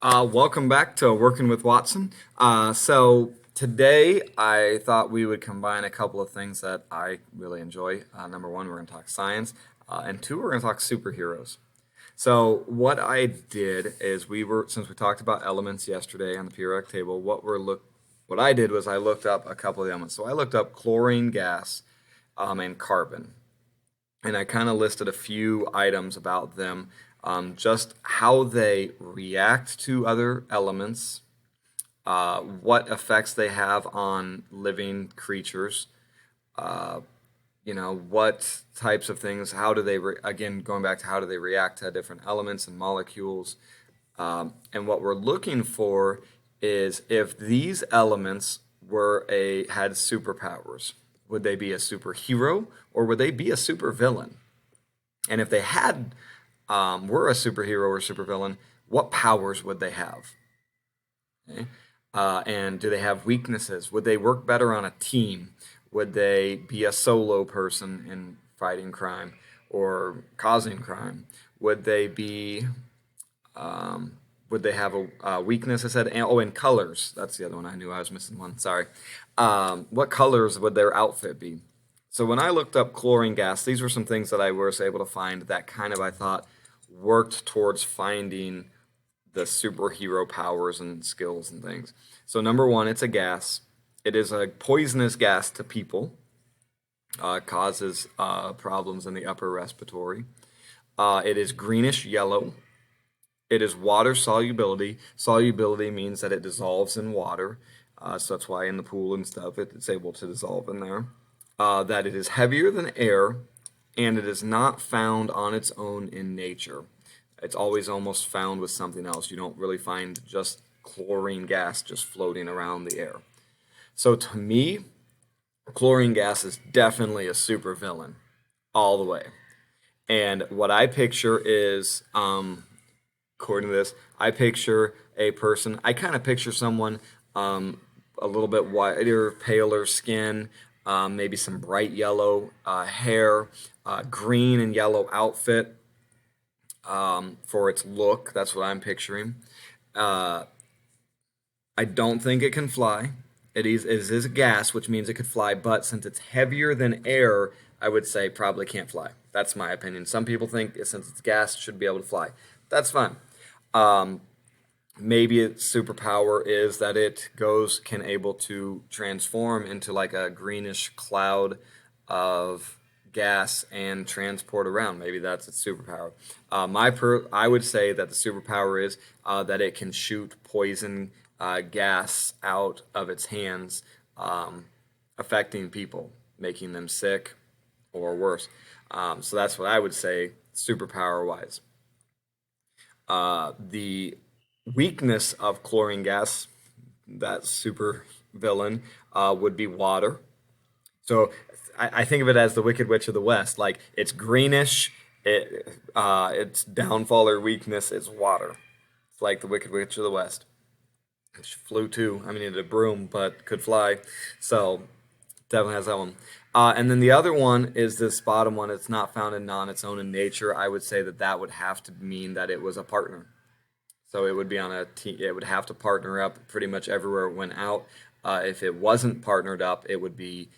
Welcome back to Working with Watson. So today I thought we would combine a couple of things that I really enjoy. Number one, we're going to talk science, and two, we're going to talk superheroes. So what I did is since we talked about elements yesterday on the periodic table, what I did was I looked up a couple of elements. So I looked up chlorine gas, and carbon, and I kind of listed a few items about them, just how they react to other elements, what effects they have on living creatures, uh, what types of things, how do again, going back to how do they react to different elements and molecules. And what we're looking for is if these elements had superpowers, would they be a superhero or would they be a supervillain? And if they were a superhero or supervillain, what powers would they have? Okay? And do they have weaknesses? Would they work better on a team? Would they be a solo person in fighting crime or causing crime? Would they be would they have a weakness? I said, and colors. That's the other one. I knew I was missing one. Sorry. What colors would their outfit be? So when I looked up chlorine gas, these were some things that I was able to find that kind of, I thought, worked towards finding the superhero powers and skills and things. So number one, it's a gas. It is a poisonous gas to people. Causes problems in the upper respiratory. It is greenish yellow. It is water solubility. Solubility means that it dissolves in water. So that's why in the pool and stuff it's able to dissolve in there. That it is heavier than air, and it is not found on its own in nature. It's always almost found with something else. You don't really find just chlorine gas just floating around the air. So to me, chlorine gas is definitely a supervillain, all the way. And what I picture is, according to this, I picture a person, I kind of picture someone a little bit whiter, paler skin, maybe some bright yellow hair, green and yellow outfit for its look. That's what I'm picturing. I don't think it can fly. It is a gas, which means it could fly, but since it's heavier than air, I would say probably can't fly. That's my opinion. Some people think since it's gas, it should be able to fly. That's fine. Maybe its superpower is that it can able to transform into like a greenish cloud of gas and transport around. Maybe that's its superpower. I would say that the superpower is that it can shoot poison gas out of its hands, affecting people, making them sick or worse. So that's what I would say superpower wise. The weakness of chlorine gas, that super villain, would be water. So I think of it as the Wicked Witch of the West. Like it's greenish, its downfall or weakness is water. It's like the Wicked Witch of the West. She flew too. I mean, it had a broom, but could fly. So definitely has that one. And then the other one is this bottom one. It's not found on its own in nature. I would say that would have to mean that it was a partner. So it would be on a team. It would have to partner up pretty much everywhere it went out. If it wasn't partnered up, it would be.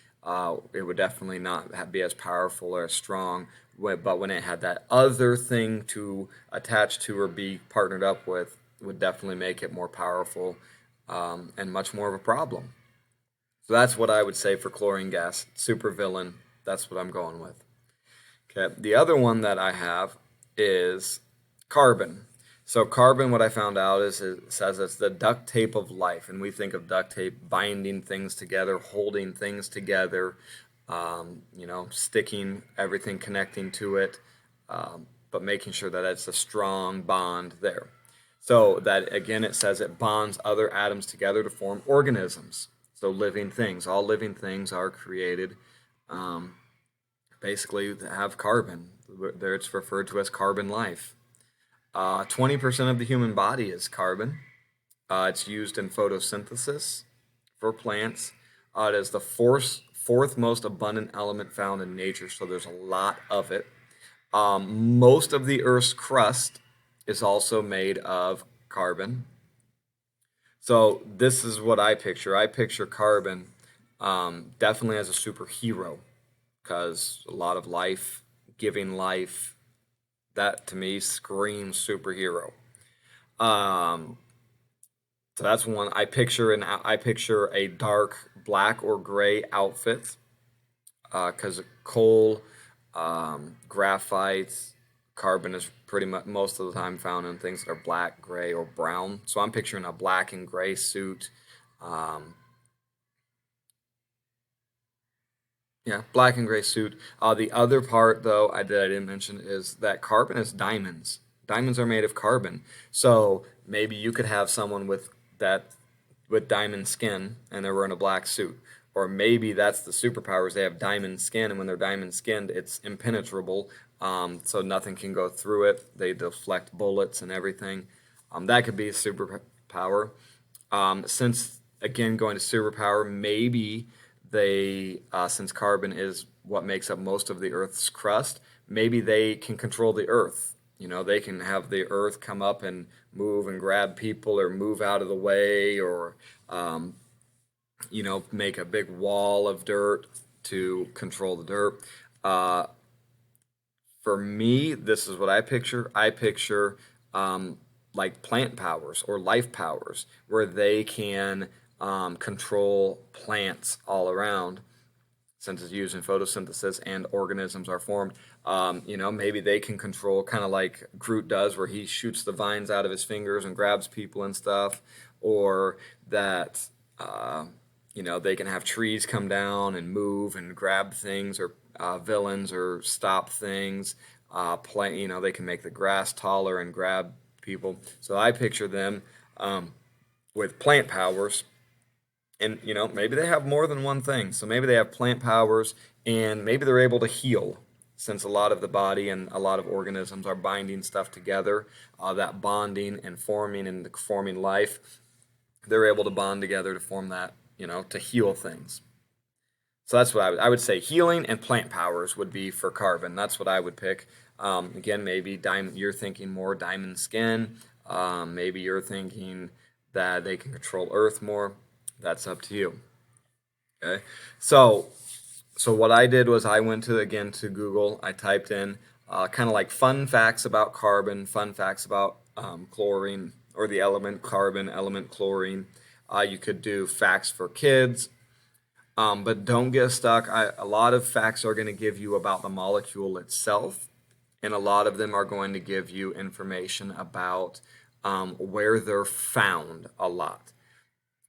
It would definitely not be as powerful or as strong. But when it had that other thing to attach to or be partnered up with, would definitely make it more powerful, and much more of a problem. So that's what I would say for chlorine gas, super villain. That's what I'm going with. Okay, the other one that I have is carbon. So carbon, what I found out is it says it's the duct tape of life, and we think of duct tape binding things together, holding things together, sticking everything, connecting to it, but making sure that it's a strong bond there. So that again, it says it bonds other atoms together to form organisms. So living things, all living things are created, basically have carbon. There it's referred to as carbon life. 20% of the human body is carbon. It's used in photosynthesis for plants. It is the fourth most abundant element found in nature, so there's a lot of it. Most of the Earth's crust is also made of carbon. So this is what I picture. I picture Carbon definitely as a superhero because a lot of life, giving life, that to me screams superhero. Um, so that's one. I picture a dark black or gray outfit because coal, graphite, carbon is pretty much most of the time found in things that are black, gray, or brown. So I'm picturing a black and gray suit. Um, yeah, black and gray suit. The other part, though, that I didn't mention is that carbon is diamonds. Diamonds are made of carbon. So maybe you could have someone that with diamond skin and they're wearing a black suit. Or maybe that's the superpowers. They have diamond skin, and when they're diamond skinned, it's impenetrable, so nothing can go through it. They deflect bullets and everything. That could be a superpower. Since again going to superpower, maybe since carbon is what makes up most of the Earth's crust, maybe they can control the Earth. You know, they can have the Earth come up and move and grab people or move out of the way or um, make a big wall of dirt to control the dirt. Uh, for me, this is what I picture. I picture um, like plant powers or life powers where they can control plants all around since it's used in photosynthesis and organisms are formed. Maybe they can control kind of like Groot does, where he shoots the vines out of his fingers and grabs people and stuff, or that uh, they can have trees come down and move and grab things, or villains, or stop things. They can make the grass taller and grab people. So I picture them with plant powers, and maybe they have more than one thing. So maybe they have plant powers, and maybe they're able to heal, since a lot of the body and a lot of organisms are binding stuff together. That bonding and forming life, they're able to bond together to form that, to heal things. So that's what I would say. Healing and plant powers would be for carbon. That's what I would pick. Again, maybe diamond. You're thinking more diamond skin. Maybe you're thinking that they can control Earth more. That's up to you. Okay. So what I did was I went to Google. I typed in kind of like fun facts about carbon, fun facts about chlorine, or the element carbon, element chlorine. You could do facts for kids, but don't get stuck. A lot of facts are going to give you about the molecule itself, and a lot of them are going to give you information about where they're found a lot.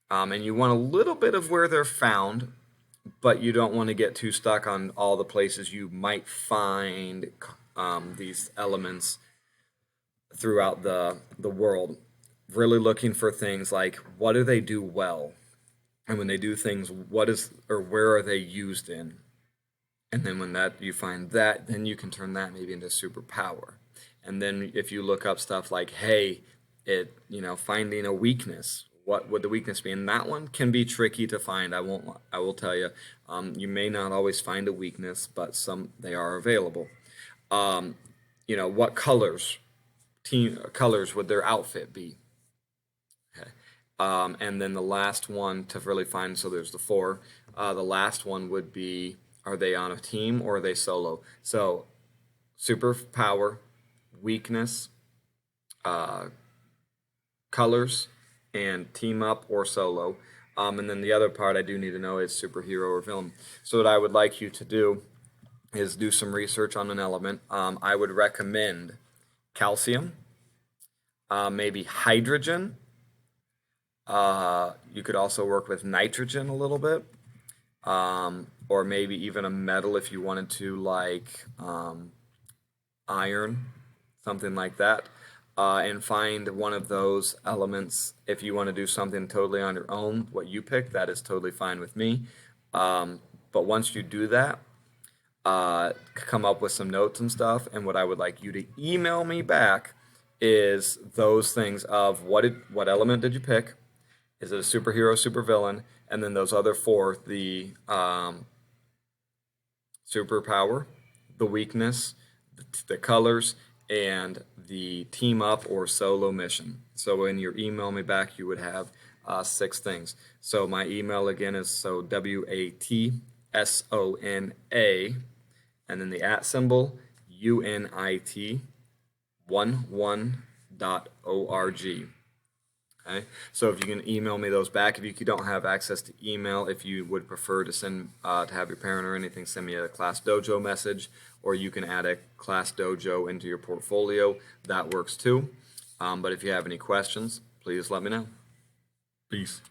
And you want a little bit of where they're found, but you don't want to get too stuck on all the places you might find these elements throughout the world. Really looking for things like, what do they do well? And when they do things, what is or where are they used in? And then when that you find that, then you can turn that maybe into superpower. And then if you look up stuff like, hey, finding a weakness, what would the weakness be? And that one can be tricky to find. I will tell you, you may not always find a weakness, but they are available. What colors would their outfit be? Okay. And then the last one to really find, so there's the four. The last one would be, are they on a team or are they solo? So superpower, weakness, uh, colors, and team up or solo. And then the other part I do need to know is superhero or villain. So what I would like you to do is do some research on an element. I would recommend calcium, maybe hydrogen. You could also work with nitrogen a little bit, or maybe even a metal if you wanted to, like iron, something like that. And find one of those elements. If you want to do something totally on your own, what you pick, that is totally fine with me. But once you do that, come up with some notes and stuff. And what I would like you to email me back is those things of what element did you pick? Is it a superhero, supervillain? And then those other four, the superpower, the weakness, the colors, and the team up or solo mission. So when you email me back, you would have 6 things. So my email again is WATSONA, and then the @ symbol, UNIT 11.org. Okay, so if you can email me those back, if you don't have access to email, if you would prefer to send to have your parent or anything, send me a Class Dojo message, or you can add a Class Dojo into your portfolio. That works too. But if you have any questions, please let me know. Peace.